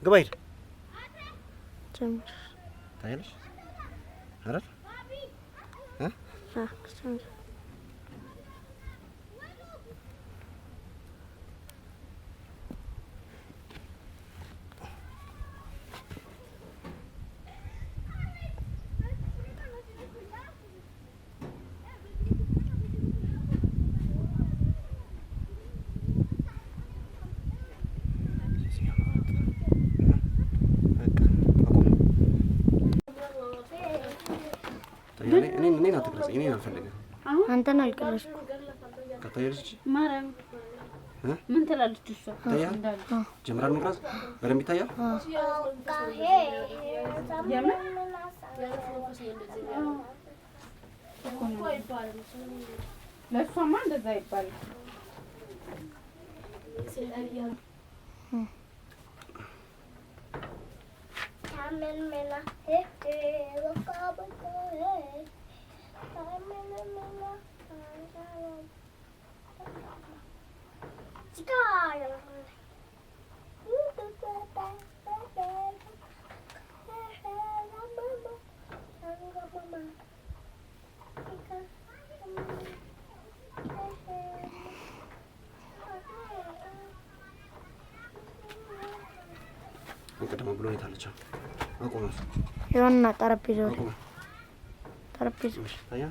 ግባ ሂድ ታያለሽ አይደል እኔን አትቅረጽኝ። እኔን አልፈልግም። አንተን አልቀረጽኩ። ከታየልሽ ማርያም ምን ትላለች እሷ? ታያል ጀምራን መቅረጽ በደንብ ይታያል። ለእሷማ እንደዛ ይባላል። እንቀደም ብሎ የታለች አቆመ። የሆነ ጠረጴዛው ታያ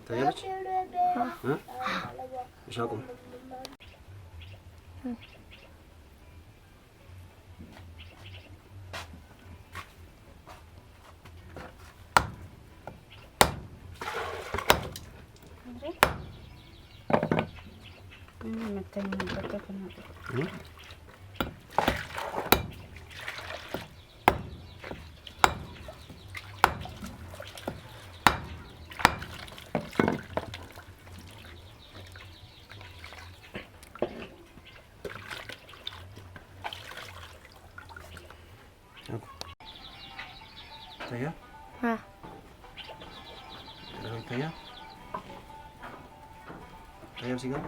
ታያለች። እሺ አቁም። Taya? Taya? Taya sigaw?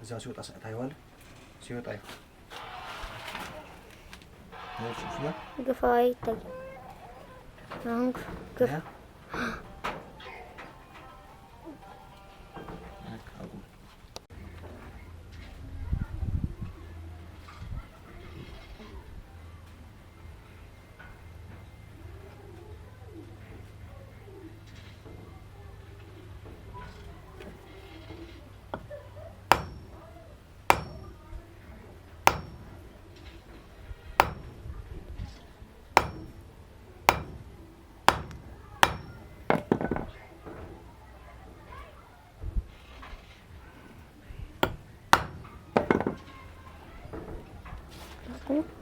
እዛ ሲወጣ ታየዋለህ። ሲወጣ ይኸው ግፋ ይታያል። አሁን ግፋ Okay.